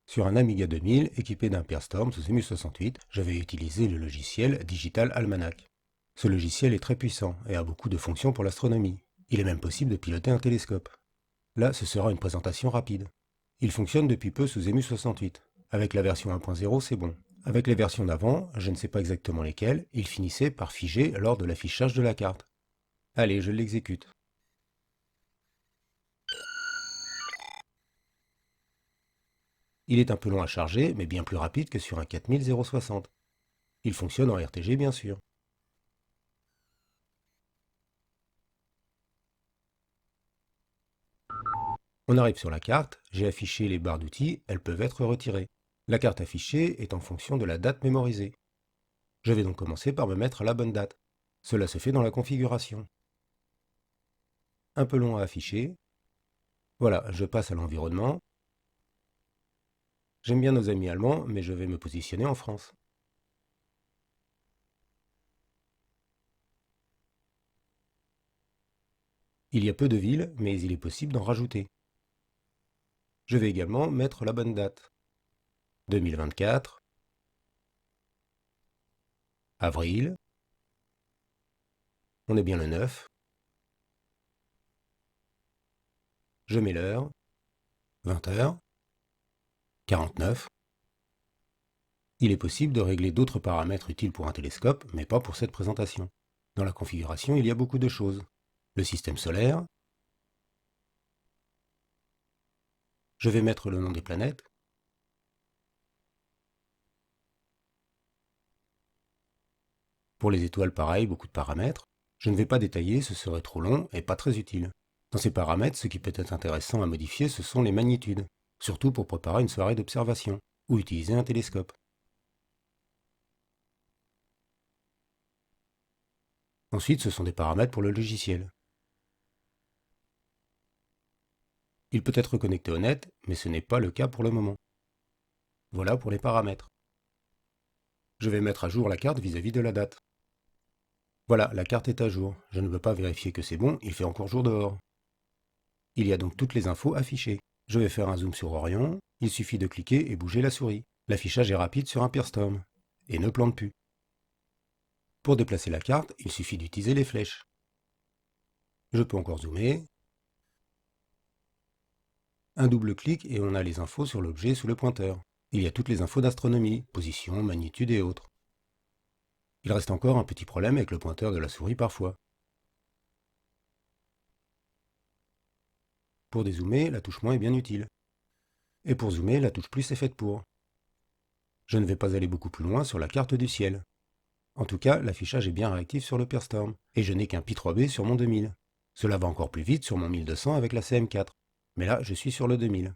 Sur un Amiga 2000 équipé d'un Pearstorm sous EMU68, j'avais utilisé le logiciel Digital Almanac. Ce logiciel est très puissant et a beaucoup de fonctions pour l'astronomie. Il est même possible de piloter un télescope. Là, ce sera une présentation rapide. Il fonctionne depuis peu sous EMU68. Avec la version 1.0, c'est bon. Avec les versions d'avant, je ne sais pas exactement lesquelles, il finissait par figer lors de l'affichage de la carte. Allez, je l'exécute. Il est un peu long à charger, mais bien plus rapide que sur un 4060. Il fonctionne en RTG bien sûr. On arrive sur la carte, j'ai affiché les barres d'outils, elles peuvent être retirées. La carte affichée est en fonction de la date mémorisée. Je vais donc commencer par me mettre la bonne date. Cela se fait dans la configuration. Un peu long à afficher. Voilà, je passe à l'environnement. J'aime bien nos amis allemands, mais je vais me positionner en France. Il y a peu de villes, mais il est possible d'en rajouter. Je vais également mettre la bonne date. 2024, avril, on est bien le 9. Je mets l'heure, 20h, 49. Il est possible de régler d'autres paramètres utiles pour un télescope, mais pas pour cette présentation. Dans la configuration, il y a beaucoup de choses. Le système solaire. Je vais mettre le nom des planètes. Pour les étoiles, pareil, beaucoup de paramètres. Je ne vais pas détailler, ce serait trop long et pas très utile. Dans ces paramètres, ce qui peut être intéressant à modifier, ce sont les magnitudes, surtout pour préparer une soirée d'observation, ou utiliser un télescope. Ensuite, ce sont des paramètres pour le logiciel. Il peut être connecté au net, mais ce n'est pas le cas pour le moment. Voilà pour les paramètres. Je vais mettre à jour la carte vis-à-vis de la date. Voilà, la carte est à jour. Je ne veux pas vérifier que c'est bon, il fait encore jour dehors. Il y a donc toutes les infos affichées. Je vais faire un zoom sur Orion, il suffit de cliquer et bouger la souris. L'affichage est rapide sur un Pearstorm, et ne plante plus. Pour déplacer la carte, il suffit d'utiliser les flèches. Je peux encore zoomer. Un double clic et on a les infos sur l'objet sous le pointeur. Il y a toutes les infos d'astronomie, position, magnitude et autres. Il reste encore un petit problème avec le pointeur de la souris parfois. Pour dézoomer, la touche moins est bien utile. Et pour zoomer, la touche plus est faite pour. Je ne vais pas aller beaucoup plus loin sur la carte du ciel. En tout cas, l'affichage est bien réactif sur le Pearstorm, et je n'ai qu'un Pi3B sur mon 2000. Cela va encore plus vite sur mon 1200 avec la CM4, mais là je suis sur le 2000.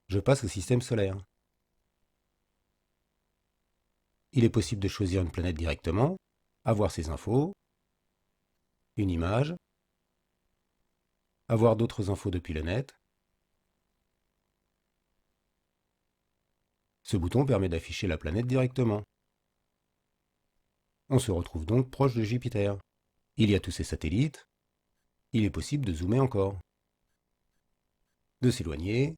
Je passe au système solaire. Il est possible de choisir une planète directement, avoir ses infos, une image, avoir d'autres infos depuis le net. Ce bouton permet d'afficher la planète directement. On se retrouve donc proche de Jupiter. Il y a tous ses satellites. Il est possible de zoomer encore, de s'éloigner,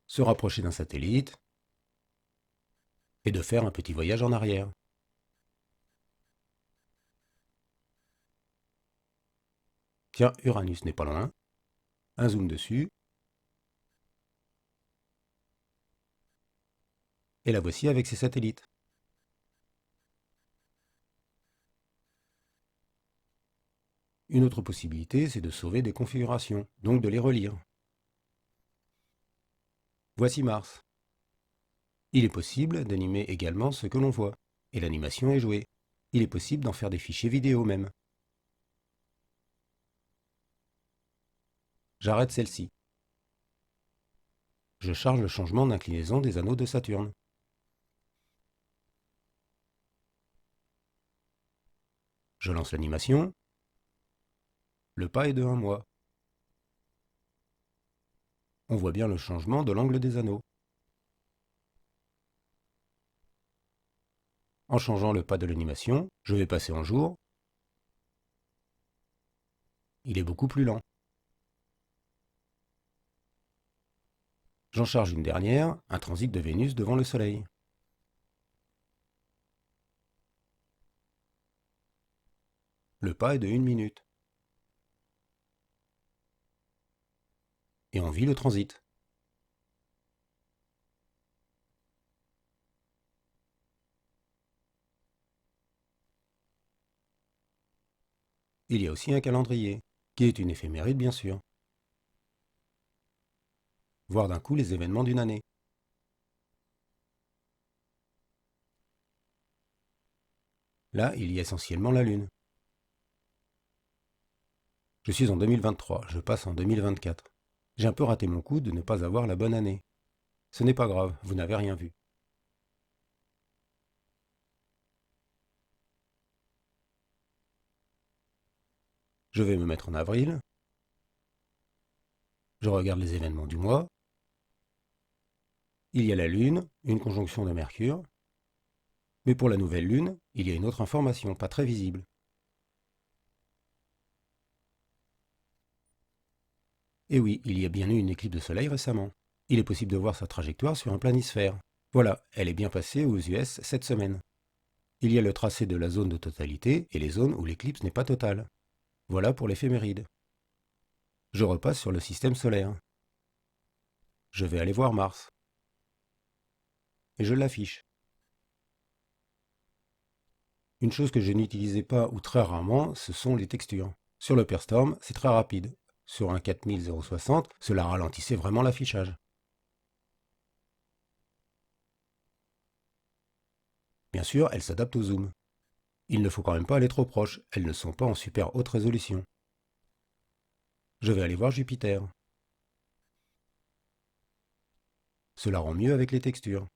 se rapprocher d'un satellite et de faire un petit voyage en arrière. Tiens, Uranus n'est pas loin. Un zoom dessus. Et la voici avec ses satellites. Une autre possibilité, c'est de sauver des configurations, donc de les relire. Voici Mars. Il est possible d'animer également ce que l'on voit, et l'animation est jouée. Il est possible d'en faire des fichiers vidéo même. J'arrête celle-ci. Je charge le changement d'inclinaison des anneaux de Saturne. Je lance l'animation. Le pas est de 1 mois. On voit bien le changement de l'angle des anneaux. En changeant le pas de l'animation, je vais passer en jour. Il est beaucoup plus lent. J'en charge une dernière, un transit de Vénus devant le Soleil. Le pas est de 1 minute. Et on vit le transit. Il y a aussi un calendrier, qui est une éphéméride bien sûr. Voir d'un coup les événements d'une année. Là, il y a essentiellement la Lune. Je suis en 2023, je passe en 2024. J'ai un peu raté mon coup de ne pas avoir la bonne année. Ce n'est pas grave, vous n'avez rien vu. Je vais me mettre en avril. Je regarde les événements du mois. Il y a la Lune, une conjonction de Mercure. Mais pour la nouvelle Lune, il y a une autre information, pas très visible. Et oui, il y a bien eu une éclipse de soleil récemment. Il est possible de voir sa trajectoire sur un planisphère. Voilà, elle est bien passée aux US cette semaine. Il y a le tracé de la zone de totalité et les zones où l'éclipse n'est pas totale. Voilà pour l'éphéméride. Je repasse sur le système solaire. Je vais aller voir Mars. Et je l'affiche. Une chose que je n'utilisais pas ou très rarement, ce sont les textures. Sur le Perstorm, c'est très rapide. Sur un 4060, cela ralentissait vraiment l'affichage. Bien sûr, elles s'adaptent au zoom. Il ne faut quand même pas aller trop proche, elles ne sont pas en super haute résolution. Je vais aller voir Jupiter. Cela rend mieux avec les textures.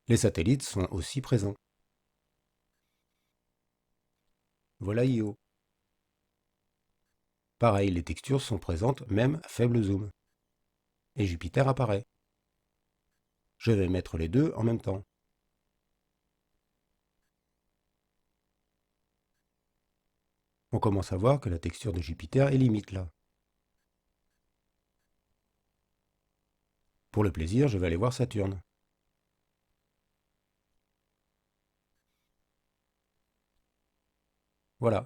Les satellites sont aussi présents. Voilà Io. Pareil, les textures sont présentes même à faible zoom. Et Jupiter apparaît. Je vais mettre les deux en même temps. On commence à voir que la texture de Jupiter est limite là. Pour le plaisir, je vais aller voir Saturne. Voilà.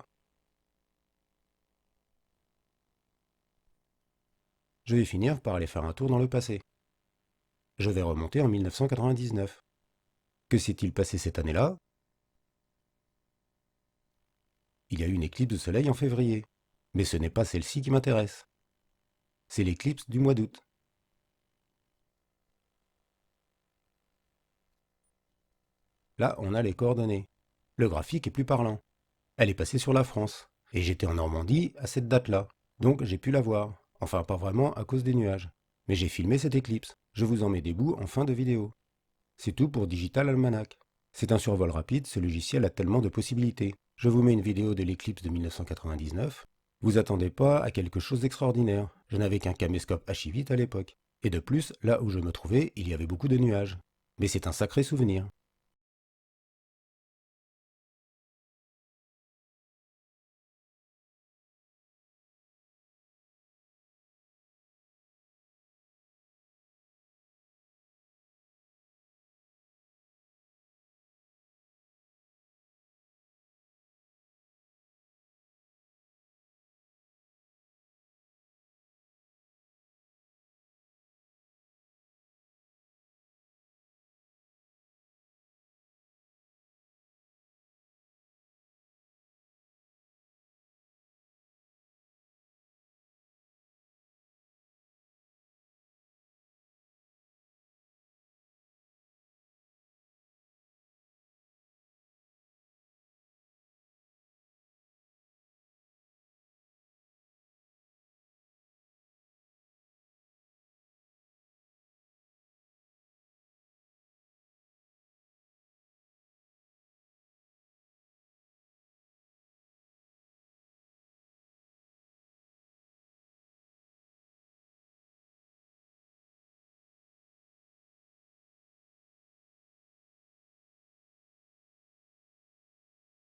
Je vais finir par aller faire un tour dans le passé. Je vais remonter en 1999. Que s'est-il passé cette année-là? Il y a eu une éclipse de soleil en février. Mais ce n'est pas celle-ci qui m'intéresse. C'est l'éclipse du mois d'août. Là, on a les coordonnées. Le graphique est plus parlant. Elle est passée sur la France. Et j'étais en Normandie à cette date-là. Donc j'ai pu la voir. Enfin, pas vraiment à cause des nuages. Mais j'ai filmé cette éclipse. Je vous en mets des bouts en fin de vidéo. C'est tout pour Digital Almanac. C'est un survol rapide, ce logiciel a tellement de possibilités. Je vous mets une vidéo de l'éclipse de 1999. Vous attendez pas à quelque chose d'extraordinaire. Je n'avais qu'un caméscope H8 à l'époque. Et de plus, là où je me trouvais, il y avait beaucoup de nuages. Mais c'est un sacré souvenir.